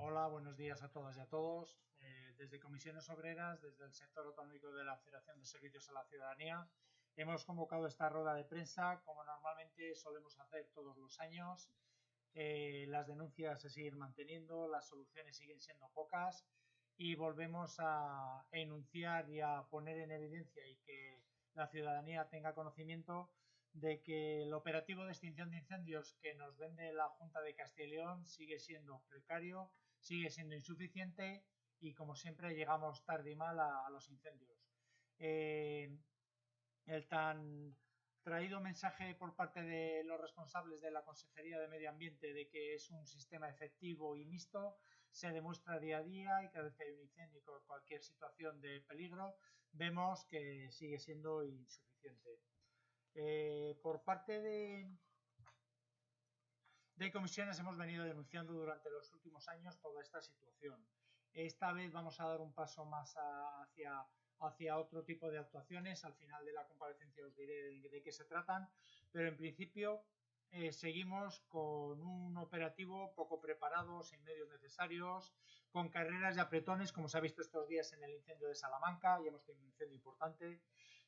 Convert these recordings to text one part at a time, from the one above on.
Hola, buenos días a todas y a todos. Desde Comisiones Obreras, desde el sector autonómico de la Federación de Servicios a la Ciudadanía, hemos convocado esta rueda de prensa, como normalmente solemos hacer todos los años. Las denuncias se siguen manteniendo, las soluciones siguen siendo pocas y volvemos a enunciar y a poner en evidencia y que la ciudadanía tenga conocimiento de que el operativo de extinción de incendios que nos vende la Junta de Castilla y León sigue siendo precario, sigue siendo insuficiente y, como siempre, llegamos tarde y mal a los incendios. El tan traído mensaje por parte de los responsables de la Consejería de Medio Ambiente de que es un sistema efectivo y mixto se demuestra día a día, y cada vez que hay un incendio o cualquier situación de peligro vemos que sigue siendo insuficiente. Por parte de comisiones hemos venido denunciando durante los últimos años toda esta situación. Esta vez vamos a dar un paso más hacia otro tipo de actuaciones. Al final de la comparecencia os diré de qué se tratan, pero en principio seguimos con un operativo poco preparado, sin medios necesarios, con carreras y apretones, como se ha visto estos días en el incendio de Salamanca. Ya hemos tenido un incendio importante.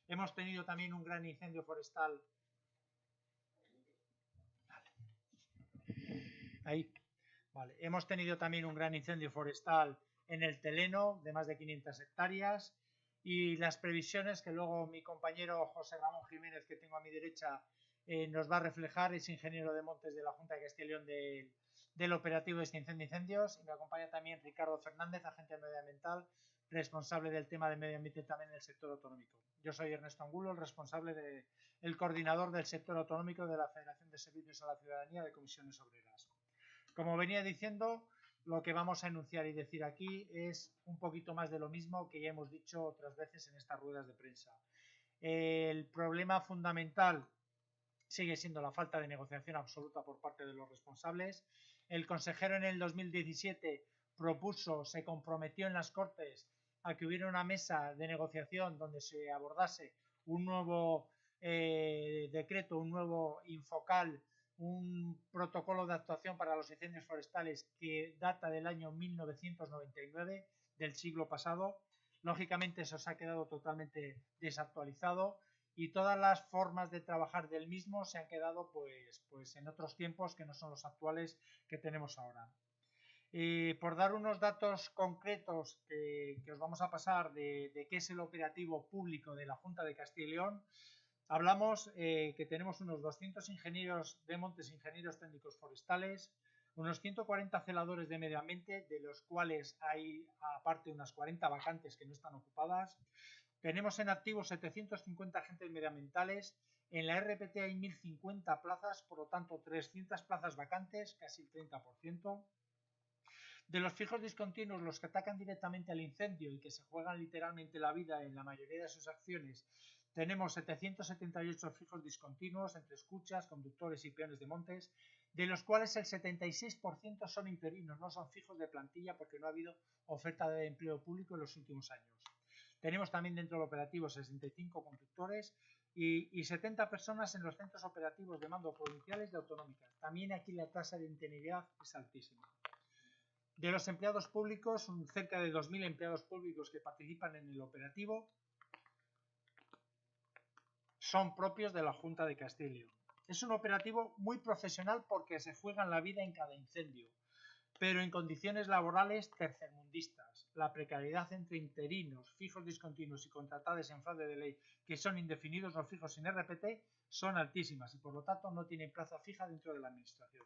Hemos tenido también un gran incendio forestal. Ahí. Vale. Hemos tenido también un gran incendio forestal en el Teleno de más de 500 hectáreas, y las previsiones que luego mi compañero José Ramón Jiménez, que tengo a mi derecha, nos va a reflejar, es ingeniero de montes de la Junta de Castilla y León del operativo de extinción de incendios, y me acompaña también Ricardo Fernández, agente medioambiental, responsable del tema de medio ambiente también en el sector autonómico. Yo soy Ernesto Angulo, el coordinador del sector autonómico de la Federación de Servicios a la Ciudadanía de Comisiones Obreras. Como venía diciendo, lo que vamos a enunciar y decir aquí es un poquito más de lo mismo que ya hemos dicho otras veces en estas ruedas de prensa. El problema fundamental sigue siendo la falta de negociación absoluta por parte de los responsables. El consejero en el 2017 se comprometió en las Cortes a que hubiera una mesa de negociación donde se abordase un nuevo decreto, un nuevo Infocal, un protocolo de actuación para los incendios forestales que data del año 1999, del siglo pasado. Lógicamente eso se ha quedado totalmente desactualizado y todas las formas de trabajar del mismo se han quedado pues en otros tiempos que no son los actuales que tenemos ahora. Por dar unos datos concretos que os vamos a pasar de qué es el operativo público de la Junta de Castilla y León, hablamos que tenemos unos 200 ingenieros de montes, ingenieros técnicos forestales, unos 140 celadores de medio ambiente, de los cuales hay aparte unas 40 vacantes que no están ocupadas. Tenemos en activo 750 agentes medioambientales. En la RPT hay 1050 plazas, por lo tanto 300 plazas vacantes, casi el 30%. De los fijos discontinuos, los que atacan directamente al incendio y que se juegan literalmente la vida en la mayoría de sus acciones, tenemos 778 fijos discontinuos entre escuchas, conductores y peones de montes, de los cuales el 76% son interinos, no son fijos de plantilla porque no ha habido oferta de empleo público en los últimos años. Tenemos también dentro del operativo 65 conductores y 70 personas en los centros operativos de mando provinciales de autonómicas. También aquí la tasa de interinidad es altísima. De los empleados públicos, cerca de 2.000 empleados públicos que participan en el operativo son propios de la Junta de Castilla y León. Es un operativo muy profesional porque se juegan la vida en cada incendio, pero en condiciones laborales tercermundistas. La precariedad entre interinos, fijos discontinuos y contratados en fraude de ley, que son indefinidos o fijos sin RPT, son altísimas y por lo tanto no tienen plaza fija dentro de la administración.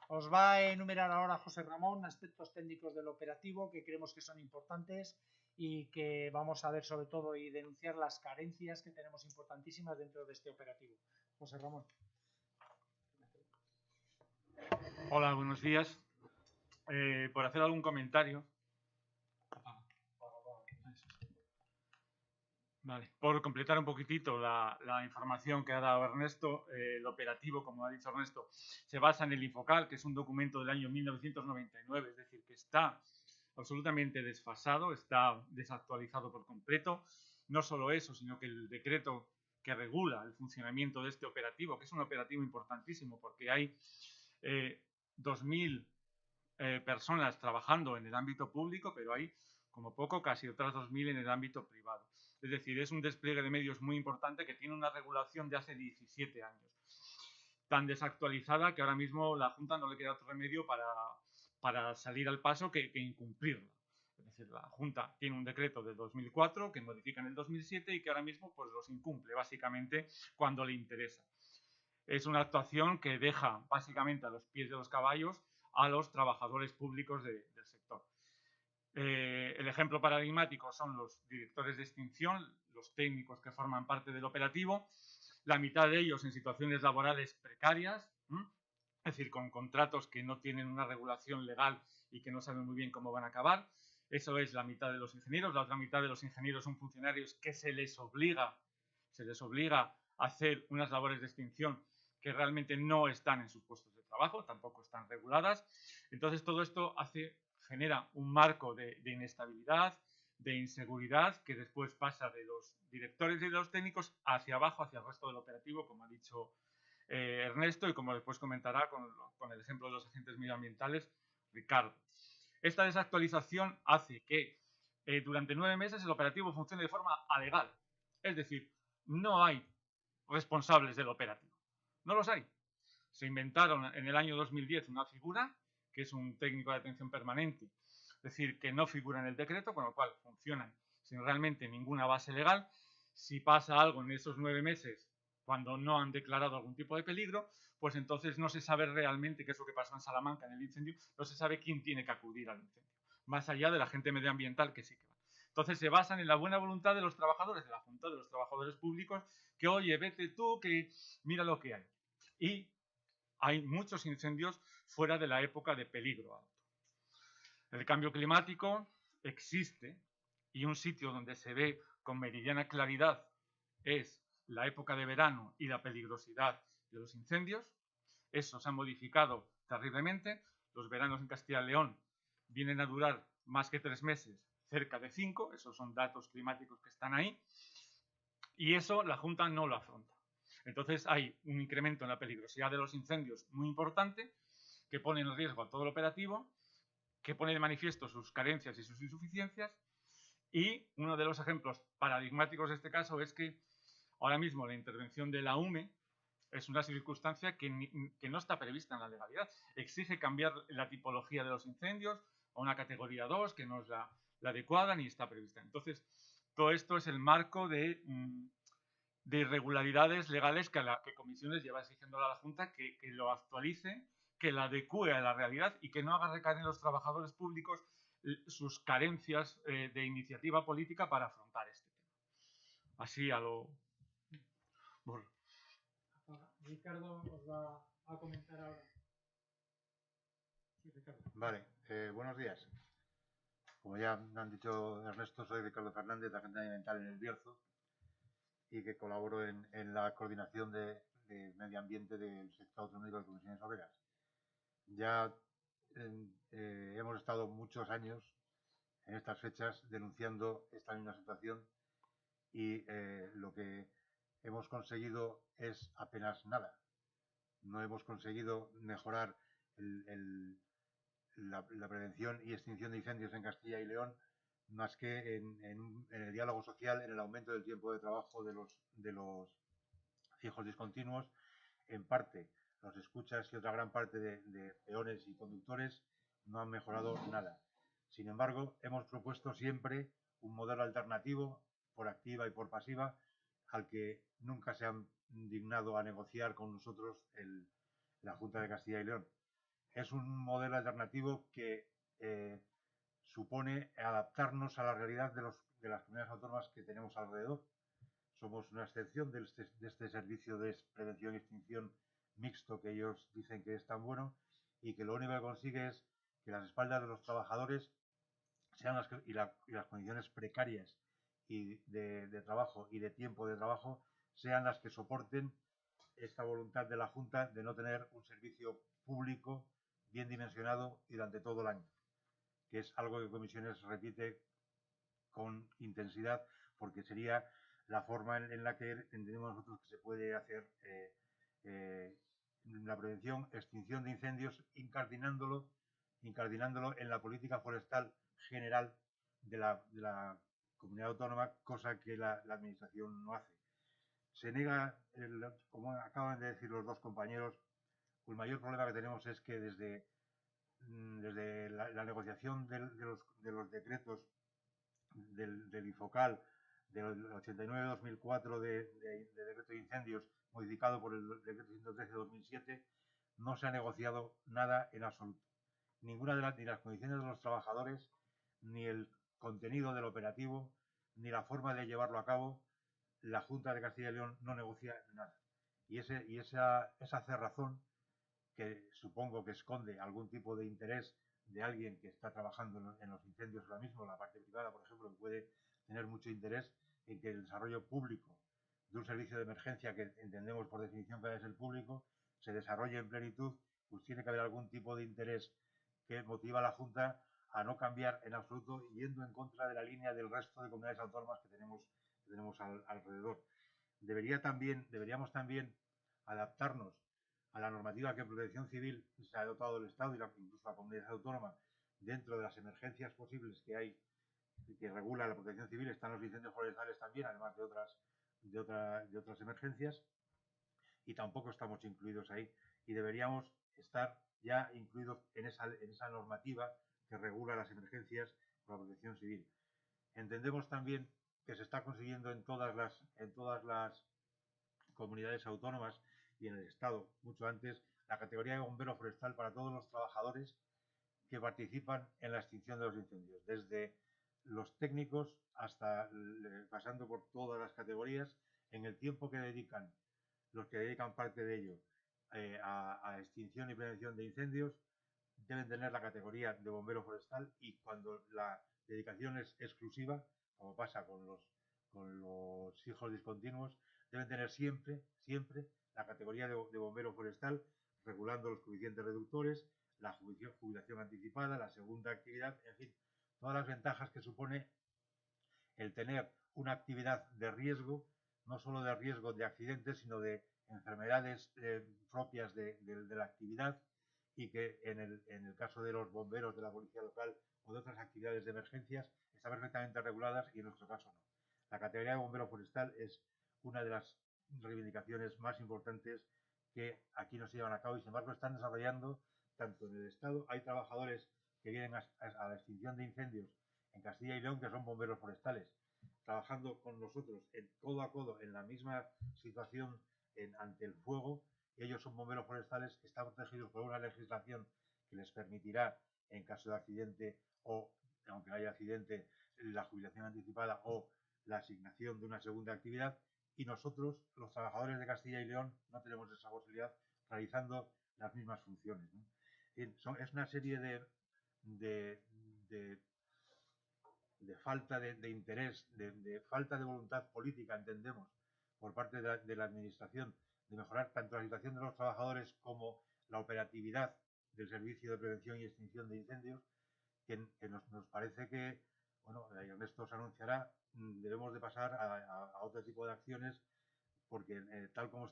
Os va a enumerar ahora José Ramón aspectos técnicos del operativo que creemos que son importantes y que vamos a ver sobre todo y denunciar las carencias que tenemos importantísimas dentro de este operativo. José Ramón. Hola, buenos días. Por hacer algún comentario. Vale. Por completar un poquitito la información que ha dado Ernesto, el operativo, como ha dicho Ernesto, se basa en el Infocal, que es un documento del año 1999, es decir, que está absolutamente desfasado, está desactualizado por completo. No solo eso, sino que el decreto que regula el funcionamiento de este operativo, que es un operativo importantísimo porque hay 2.000 personas trabajando en el ámbito público, pero hay como poco casi otras 2.000 en el ámbito privado. Es decir, es un despliegue de medios muy importante que tiene una regulación de hace 17 años. Tan desactualizada que ahora mismo la Junta no le queda otro remedio para salir al paso que incumplirla. Es decir, la Junta tiene un decreto de 2004 que modifica en el 2007 y que ahora mismo pues los incumple básicamente cuando le interesa. Es una actuación que deja básicamente a los pies de los caballos a los trabajadores públicos del sector. El ejemplo paradigmático son los directores de extinción, los técnicos que forman parte del operativo, la mitad de ellos en situaciones laborales precarias, es decir, con contratos que no tienen una regulación legal y que no saben muy bien cómo van a acabar. Eso es la mitad de los ingenieros. La otra mitad de los ingenieros son funcionarios que se les obliga a hacer unas labores de extinción que realmente no están en sus puestos de trabajo, tampoco están reguladas. Entonces, todo esto genera un marco de inestabilidad, de inseguridad, que después pasa de los directores y de los técnicos hacia abajo, hacia el resto del operativo, como ha dicho Ernesto, y como después comentará con el ejemplo de los agentes medioambientales, Ricardo. Esta desactualización hace que durante 9 meses el operativo funcione de forma alegal. Es decir, no hay responsables del operativo. No los hay. Se inventaron en el año 2010 una figura, que es un técnico de atención permanente, es decir, que no figura en el decreto, con lo cual funcionan sin realmente ninguna base legal. Si pasa algo en esos 9 meses, cuando no han declarado algún tipo de peligro, pues entonces no se sabe realmente qué es lo que pasó en Salamanca en el incendio, no se sabe quién tiene que acudir al incendio, más allá del agente medioambiental que sí que va. Entonces se basan en la buena voluntad de los trabajadores, de la Junta, de los trabajadores públicos, que oye, vete tú, que mira lo que hay. Y hay muchos incendios fuera de la época de peligro alto. El cambio climático existe y un sitio donde se ve con meridiana claridad es la época de verano y la peligrosidad de los incendios. Eso se ha modificado terriblemente. Los veranos en Castilla y León vienen a durar más que 3 meses, cerca de 5. Esos son datos climáticos que están ahí. Y eso la Junta no lo afronta. Entonces hay un incremento en la peligrosidad de los incendios muy importante, que pone en riesgo a todo el operativo, que pone de manifiesto sus carencias y sus insuficiencias. Y uno de los ejemplos paradigmáticos de este caso es que ahora mismo la intervención de la UME es una circunstancia que no está prevista en la legalidad. Exige cambiar la tipología de los incendios a una categoría 2, que no es la adecuada ni está prevista. Entonces, todo esto es el marco de irregularidades legales que Comisiones lleva exigiendo a la Junta que lo actualice, que la adecue a la realidad y que no haga recaer en los trabajadores públicos sus carencias de iniciativa política para afrontar este tema. Así a lo... Bueno. Ricardo os va a comentar ahora. Sí, Ricardo. Vale, buenos días. Como ya han dicho Ernesto, soy Ricardo Fernández, agente ambiental en El Bierzo, y que colaboro en la coordinación de medio ambiente del sector autonómico de Comisiones Obreras. Ya hemos estado muchos años en estas fechas denunciando esta misma situación y lo que hemos conseguido es apenas nada. No hemos conseguido mejorar la prevención y extinción de incendios en Castilla y León, más que en el diálogo social, en el aumento del tiempo de trabajo de los fijos discontinuos. En parte, los escuchas y otra gran parte de peones y conductores no han mejorado nada. Sin embargo, hemos propuesto siempre un modelo alternativo, por activa y por pasiva, al que nunca se han dignado a negociar con nosotros la Junta de Castilla y León. Es un modelo alternativo que supone adaptarnos a la realidad de las comunidades autónomas que tenemos alrededor. Somos una excepción de este servicio de prevención y extinción mixto que ellos dicen que es tan bueno y que lo único que consigue es que las espaldas de los trabajadores sean y las condiciones precarias y de trabajo y de tiempo de trabajo sean las que soporten esta voluntad de la Junta de no tener un servicio público bien dimensionado y durante todo el año, que es algo que Comisiones repite con intensidad porque sería la forma en la que entendemos nosotros que se puede hacer la prevención, extinción de incendios, incardinándolo incardinándolo en la política forestal general de la comunidad autónoma, cosa que la administración no hace. Se niega, como acaban de decir los dos compañeros, el mayor problema que tenemos es que desde la negociación de los decretos del INFOCAL del 89-2004 de decreto de incendios modificado por el decreto 113-2007, no se ha negociado nada en absoluto. Ninguna ni las condiciones de los trabajadores, ni el contenido del operativo, ni la forma de llevarlo a cabo. La Junta de Castilla y León no negocia nada. Y esa cerrazón, que supongo que esconde algún tipo de interés de alguien que está trabajando en los incendios ahora mismo, la parte privada, por ejemplo, que puede tener mucho interés en que el desarrollo público de un servicio de emergencia, que entendemos por definición que es el público, se desarrolle en plenitud, pues tiene que haber algún tipo de interés que motiva a la Junta a no cambiar en absoluto, yendo en contra de la línea del resto de comunidades autónomas que tenemos alrededor. Deberíamos también adaptarnos a la normativa que en Protección Civil se ha dotado el Estado y incluso la comunidad autónoma dentro de las emergencias posibles que hay, que regula la Protección Civil. Están los incendios forestales también, además de otras emergencias, y tampoco estamos incluidos ahí. Y deberíamos estar ya incluidos en esa normativa que regula las emergencias por la Protección Civil. Entendemos también que se está consiguiendo en todas las comunidades autónomas y en el Estado, mucho antes, la categoría de bombero forestal para todos los trabajadores que participan en la extinción de los incendios, desde los técnicos hasta pasando por todas las categorías, en el tiempo que dedican, los que dedican parte de ello a extinción y prevención de incendios, deben tener la categoría de bombero forestal, y cuando la dedicación es exclusiva, como pasa con los fijos discontinuos, deben tener siempre la categoría de bombero forestal, regulando los coeficientes reductores, la jubilación anticipada, la segunda actividad, en fin, todas las ventajas que supone el tener una actividad de riesgo, no solo de riesgo de accidentes, sino de enfermedades propias de la actividad, y que en el caso de los bomberos de la policía local o de otras actividades de emergencias están perfectamente reguladas, y en nuestro caso no. La categoría de bombero forestal es una de las reivindicaciones más importantes que aquí no se llevan a cabo, y sin embargo están desarrollando tanto en el Estado. Hay trabajadores que vienen a la extinción de incendios en Castilla y León que son bomberos forestales, trabajando con nosotros codo a codo en la misma situación ante el fuego. Ellos son bomberos forestales, están protegidos por una legislación que les permitirá, en caso de accidente o aunque no haya accidente, la jubilación anticipada o la asignación de una segunda actividad, y nosotros, los trabajadores de Castilla y León, no tenemos esa posibilidad, realizando las mismas funciones, ¿no? Es una serie de falta de interés, de falta de voluntad política, entendemos, por parte de la administración, de mejorar tanto la situación de los trabajadores como la operatividad del servicio de prevención y extinción de incendios, que nos parece que, bueno, Ernesto os anunciará, debemos de pasar a otro tipo de acciones, porque tal como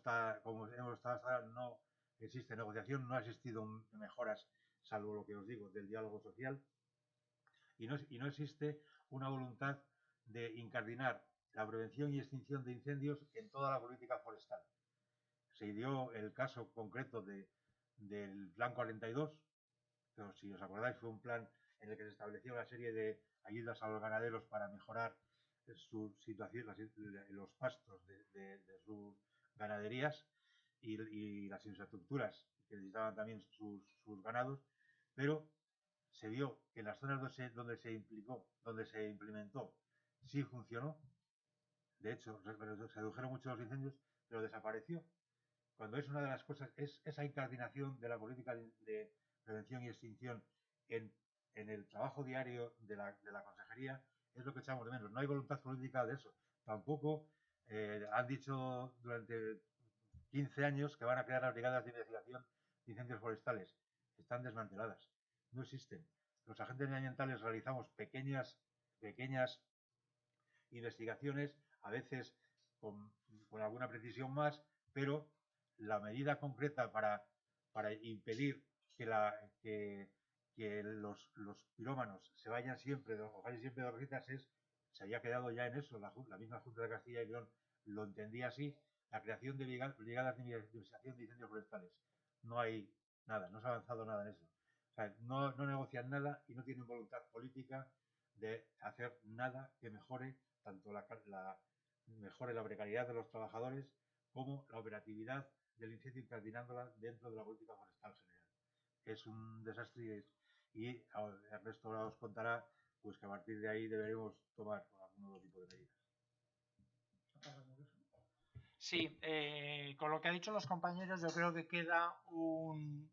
hemos estado hasta ahora, no existe negociación, no ha existido mejoras, salvo lo que os digo, del diálogo social, y no existe una voluntad de incardinar la prevención y extinción de incendios en toda la política forestal. Se dio el caso concreto del Plan 42, pero si os acordáis fue un plan en el que se estableció una serie de ayudas a los ganaderos para mejorar su situación, los pastos de sus ganaderías y las infraestructuras que necesitaban también sus ganados, pero se vio que en las zonas donde se implementó, sí funcionó. De hecho, se redujeron mucho los incendios, pero desapareció. Cuando es una de las cosas, es esa incardinación de la política de prevención y extinción en el trabajo diario de la consejería, es lo que echamos de menos. No hay voluntad política de eso. Tampoco han dicho durante 15 años que van a crear las brigadas de investigación de incendios forestales. Están desmanteladas. No existen. Los agentes ambientales realizamos pequeñas investigaciones, a veces con alguna precisión más, pero la medida concreta para impedir que que los pirómanos se vayan siempre, o vayan siempre de rositas, se había quedado ya en eso. La misma Junta de Castilla y León lo entendía así, la creación de brigadas de investigación de incendios forestales. No hay nada, no se ha avanzado nada en eso. O sea, no negocian nada y no tienen voluntad política de hacer nada que mejore tanto mejore la precariedad de los trabajadores como la operatividad del incendio, incardinándola dentro de la política forestal general. Es un desastre y Ernesto ahora os contará pues que a partir de ahí deberemos tomar algún otro tipo de medidas. Sí, con lo que han dicho los compañeros, yo creo que queda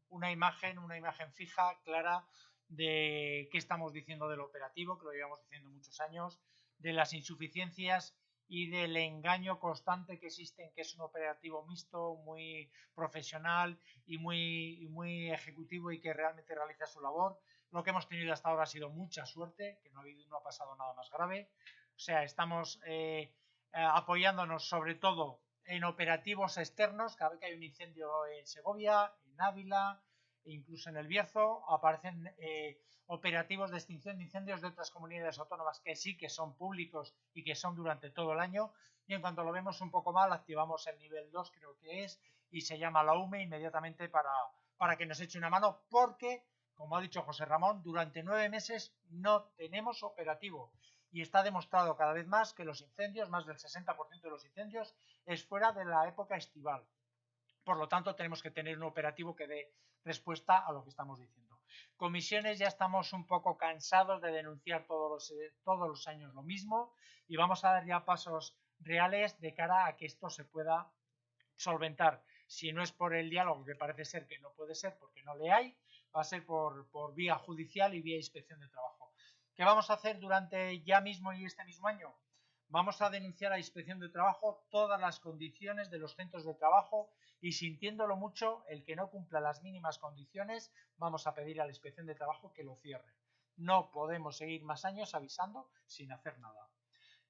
una imagen fija, clara, de qué estamos diciendo del operativo, que lo llevamos diciendo muchos años, de las insuficiencias y del engaño constante que existe en que es un operativo mixto, muy profesional y muy ejecutivo y que realmente realiza su labor. Lo que hemos tenido hasta ahora ha sido mucha suerte, que no ha pasado nada más grave. O sea, estamos apoyándonos sobre todo en operativos externos. Cada vez que hay un incendio en Segovia, en Ávila e incluso en El Bierzo, aparecen operativos de extinción de incendios de otras comunidades autónomas que sí que son públicos y que son durante todo el año, y en cuanto lo vemos un poco mal activamos el nivel 2, creo que es, y se llama la UME inmediatamente para que nos eche una mano, porque, como ha dicho José Ramón, durante 9 meses no tenemos operativo. Y está demostrado cada vez más que los incendios, más del 60% de los incendios, es fuera de la época estival. Por lo tanto, tenemos que tener un operativo que dé respuesta a lo que estamos diciendo. Comisiones, ya estamos un poco cansados de denunciar todos los años lo mismo y vamos a dar ya pasos reales de cara a que esto se pueda solventar. Si no es por el diálogo, que parece ser que no puede ser porque no le hay, va a ser por vía judicial y vía inspección de trabajo. ¿Qué vamos a hacer durante ya mismo y este mismo año? Vamos a denunciar a Inspección de Trabajo todas las condiciones de los centros de trabajo y, sintiéndolo mucho, el que no cumpla las mínimas condiciones, vamos a pedir a la Inspección de Trabajo que lo cierre. No podemos seguir más años avisando sin hacer nada.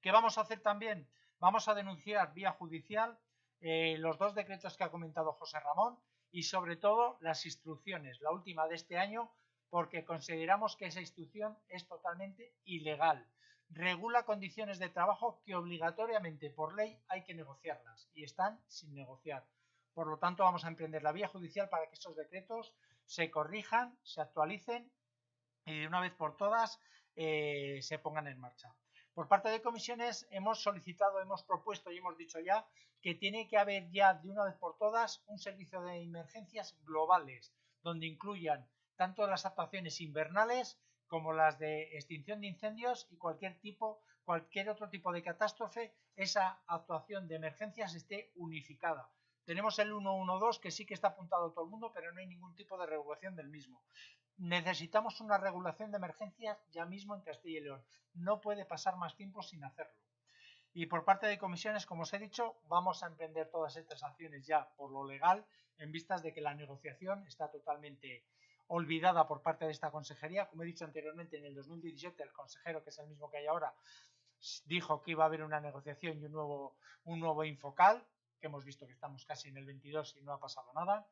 ¿Qué vamos a hacer también? Vamos a denunciar vía judicial los 2 decretos que ha comentado José Ramón y, sobre todo, las instrucciones, la última de este año, porque consideramos que esa instrucción es totalmente ilegal. Regula condiciones de trabajo que obligatoriamente por ley hay que negociarlas y están sin negociar. Por lo tanto, vamos a emprender la vía judicial para que esos decretos se corrijan, se actualicen y de una vez por todas se pongan en marcha. Por parte de comisiones hemos solicitado, hemos propuesto y hemos dicho ya que tiene que haber ya de una vez por todas un servicio de emergencias globales donde incluyan tanto las actuaciones invernales como las de extinción de incendios y cualquier otro tipo de catástrofe, esa actuación de emergencias esté unificada. Tenemos el 112 que sí que está apuntado a todo el mundo, pero no hay ningún tipo de regulación del mismo. Necesitamos una regulación de emergencias ya mismo en Castilla y León. No puede pasar más tiempo sin hacerlo. Y por parte de comisiones, como os he dicho, vamos a emprender todas estas acciones ya por lo legal, en vistas de que la negociación está totalmente olvidada por parte de esta consejería. Como he dicho anteriormente, en el 2017 el consejero, que es el mismo que hay ahora, dijo que iba a haber una negociación y un nuevo Infocal, que hemos visto que estamos casi en el 22 y no ha pasado nada.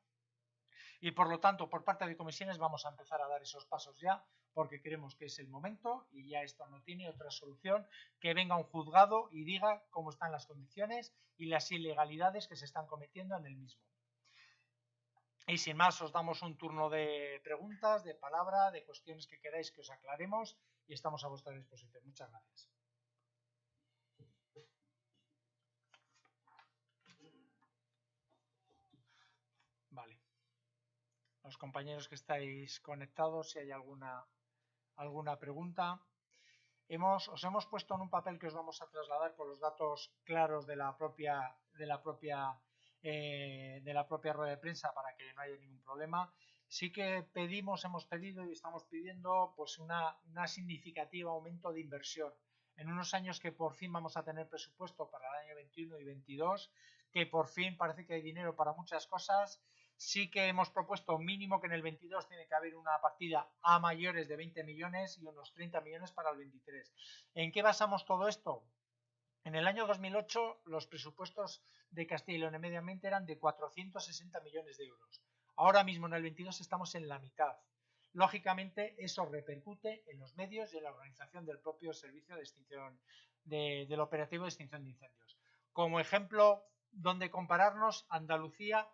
Y por lo tanto, por parte de comisiones vamos a empezar a dar esos pasos ya, porque creemos que es el momento y ya esto no tiene otra solución que venga un juzgado y diga cómo están las condiciones y las ilegalidades que se están cometiendo en el mismo. Y sin más, os damos un turno de preguntas, de palabra, de cuestiones que queráis que os aclaremos y estamos a vuestra disposición. Muchas gracias. Vale. Los compañeros que estáis conectados, si hay alguna pregunta. Os hemos puesto en un papel que os vamos a trasladar con los datos claros de la propia rueda de prensa para que no haya ningún problema. Sí que hemos pedido y estamos pidiendo pues una significativa aumento de inversión. En unos años que por fin vamos a tener presupuesto para el año 21 y 22, que por fin parece que hay dinero para muchas cosas. Sí que hemos propuesto mínimo que en el 22 tiene que haber una partida a mayores de 20 millones y unos 30 millones para el 23. ¿En qué basamos todo esto? En el año 2008 los presupuestos de Castilla y León en medio ambiente eran de 460 millones de euros. Ahora mismo en el 22 estamos en la mitad. lógicamente eso repercute en los medios y en la organización del propio servicio de extinción del operativo de extinción de incendios. Como ejemplo donde compararnos, Andalucía,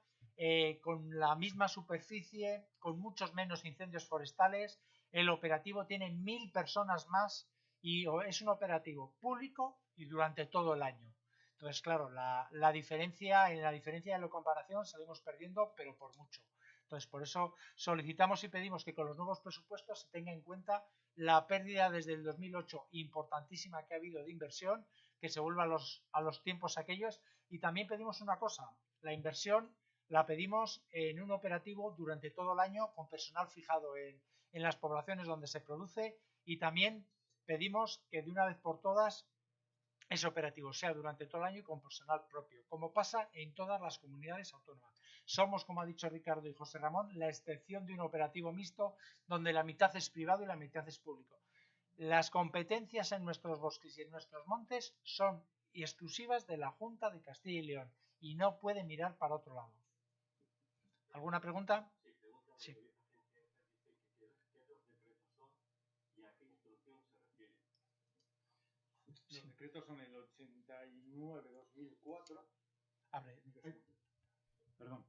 con la misma superficie, con muchos menos incendios forestales, el operativo tiene 1000 personas más y es un operativo público y durante todo el año. Entonces, claro, en la diferencia de la comparación salimos perdiendo, pero por mucho. Entonces, por eso solicitamos y pedimos que con los nuevos presupuestos se tenga en cuenta la pérdida desde el 2008 importantísima que ha habido de inversión, que se vuelva a los tiempos aquellos. Y también pedimos una cosa, la inversión la pedimos en un operativo durante todo el año con personal fijado en las poblaciones donde se produce, y también pedimos que de una vez por todas ese operativo sea durante todo el año y con personal propio, como pasa en todas las comunidades autónomas. Somos, como ha dicho Ricardo y José Ramón, la excepción de un operativo mixto donde la mitad es privado y la mitad es público. Las competencias en nuestros bosques y en nuestros montes son exclusivas de la Junta de Castilla y León y no puede mirar para otro lado. ¿Alguna pregunta? Sí. Los decretos son el 89-2004. Perdón.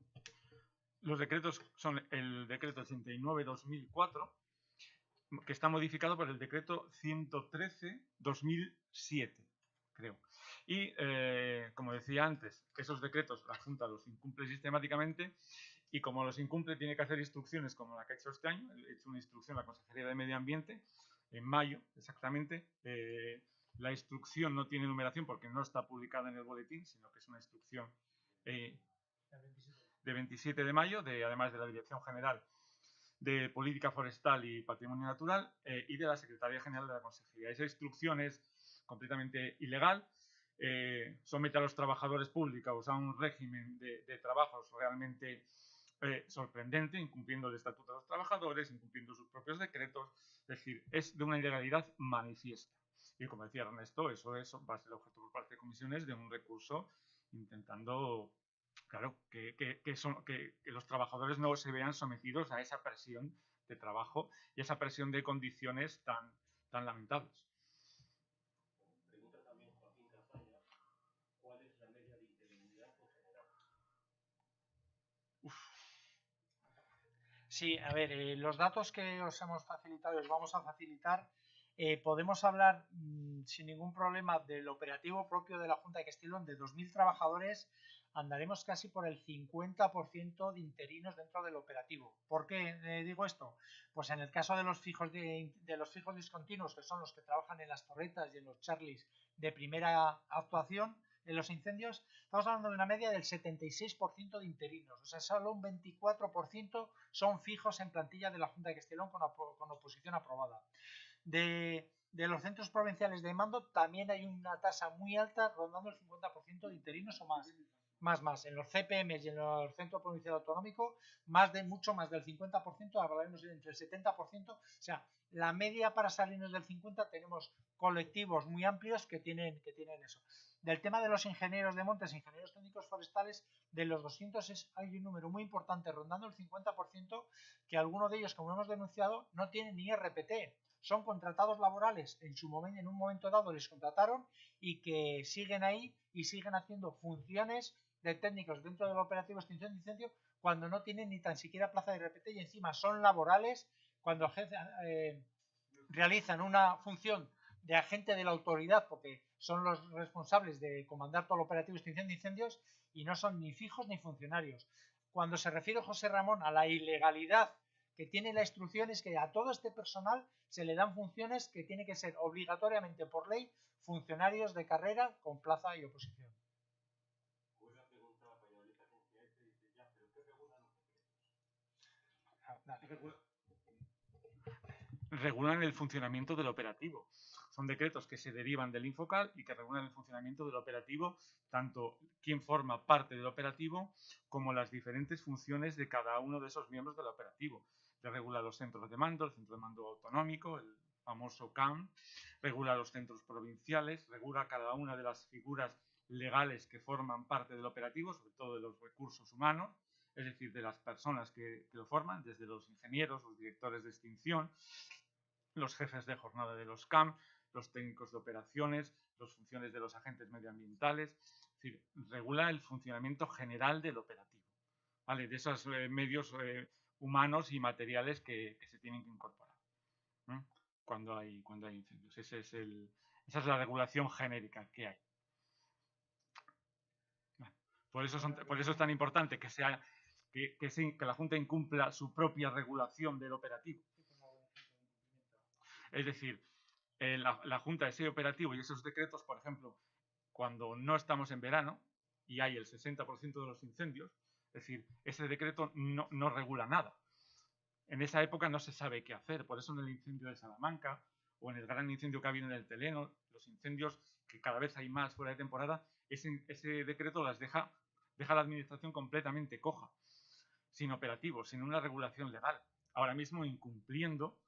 Los decretos son el decreto 89-2004, que está modificado por el decreto 113-2007, creo. Y, como decía antes, esos decretos la Junta los incumple sistemáticamente, y como los incumple tiene que hacer instrucciones como la que ha hecho este año. He hecho una instrucción a la Consejería de Medio Ambiente en mayo, exactamente. La instrucción no tiene numeración porque no está publicada en el boletín, sino que es una instrucción de 27 de mayo, además de la Dirección General de Política Forestal y Patrimonio Natural y de la Secretaría General de la Consejería. Esa instrucción es completamente ilegal, somete a los trabajadores públicos a un régimen de trabajos realmente sorprendente, incumpliendo el Estatuto de los Trabajadores, incumpliendo sus propios decretos. Es decir, es de una ilegalidad manifiesta. Y como decía Ernesto, eso va a ser objeto por parte de comisiones de un recurso intentando, claro, que los trabajadores no se vean sometidos a esa presión de trabajo y esa presión de condiciones tan lamentables. Pregunta también Joaquín Castaña, ¿cuál es la media de interinidad en general? Sí, a ver, los datos que os hemos facilitado, os vamos a facilitar, podemos hablar sin ningún problema del operativo propio de la Junta de Castilla y León de 2.000 trabajadores. Andaremos casi por el 50% de interinos dentro del operativo. ¿Por qué digo esto? Pues en el caso de los fijos los fijos discontinuos, que son los que trabajan en las torretas y en los charlies de primera actuación en los incendios, estamos hablando de una media del 76% de interinos. O sea, solo un 24% son fijos en plantilla de la Junta de Castilla y León con oposición aprobada. De los centros provinciales de mando también hay una tasa muy alta, rondando el 50% de interinos o más. Más. En los CPMs y en los centros provinciales autonómicos, mucho más del 50%, hablaremos entre el 70%. O sea, la media para salirnos del 50% tenemos colectivos muy amplios que tienen eso. Del tema de los ingenieros de montes, ingenieros técnicos forestales, de los 200 hay un número muy importante, rondando el 50%, que algunos de ellos, como hemos denunciado, no tienen ni RPT. Son contratados laborales, en un momento dado les contrataron y que siguen ahí y siguen haciendo funciones de técnicos dentro del operativo de extinción de incendio cuando no tienen ni tan siquiera plaza de RPT, y encima son laborales cuando realizan una función de agente de la autoridad, porque son los responsables de comandar todo el operativo de extinción de incendios, y no son ni fijos ni funcionarios. Cuando se refiere José Ramón a la ilegalidad que tiene la instrucción, es que a todo este personal se le dan funciones que tiene que ser obligatoriamente por ley funcionarios de carrera con plaza y oposición. Vuelve a preguntar a Valladolid Agencia F, dice ya, pero ¿qué regulan los decretos? Regulan el funcionamiento del operativo. Son decretos que se derivan del Infocal y que regulan el funcionamiento del operativo, tanto quién forma parte del operativo como las diferentes funciones de cada uno de esos miembros del operativo. Regula los centros de mando, el centro de mando autonómico, el famoso CAM, regula los centros provinciales, regula cada una de las figuras legales que forman parte del operativo, sobre todo de los recursos humanos, es decir, de las personas que lo forman, desde los ingenieros, los directores de extinción, los jefes de jornada de los CAM, los técnicos de operaciones, las funciones de los agentes medioambientales, es decir, regula el funcionamiento general del operativo, ¿vale? De esos medios humanos y materiales que se tienen que incorporar, ¿eh? cuando hay incendios. Esa es la regulación genérica que hay. Bueno, por eso es tan importante que la Junta incumpla su propia regulación del operativo. Es decir, la Junta, ese operativo y esos decretos, por ejemplo, cuando no estamos en verano y hay el 60% de los incendios, es decir, ese decreto no regula nada. En esa época no se sabe qué hacer. Por eso en el incendio de Salamanca o en el gran incendio que ha habido en el Teleno, los incendios que cada vez hay más fuera de temporada, ese decreto deja a la administración completamente coja, sin operativo, sin una regulación legal. Ahora mismo incumpliendo,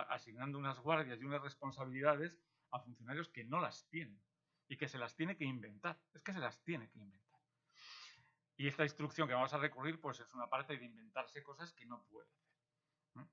asignando unas guardias y unas responsabilidades a funcionarios que no las tienen y que se las tiene que inventar. Es que se las tiene que inventar. Y esta instrucción que vamos a recurrir, pues es una parte de inventarse cosas que no puede hacer.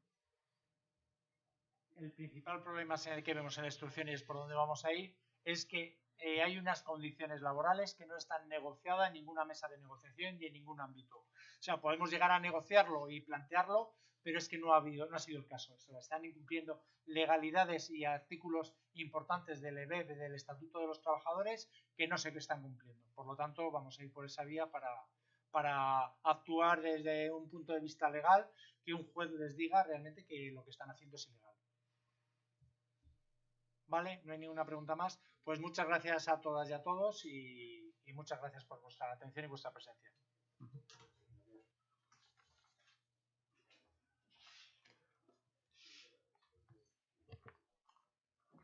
El principal problema que vemos en la instrucción y es por donde vamos a ir, es que hay unas condiciones laborales que no están negociadas en ninguna mesa de negociación y en ningún ámbito. O sea, podemos llegar a negociarlo y plantearlo, pero es que no ha sido el caso. O sea, están incumpliendo legalidades y artículos importantes del EBEB, del Estatuto de los Trabajadores, que no se están cumpliendo. Por lo tanto, vamos a ir por esa vía para actuar desde un punto de vista legal, que un juez les diga realmente que lo que están haciendo es ilegal. ¿Vale? No hay ninguna pregunta más. Pues muchas gracias a todas y a todos y muchas gracias por vuestra atención y vuestra presencia.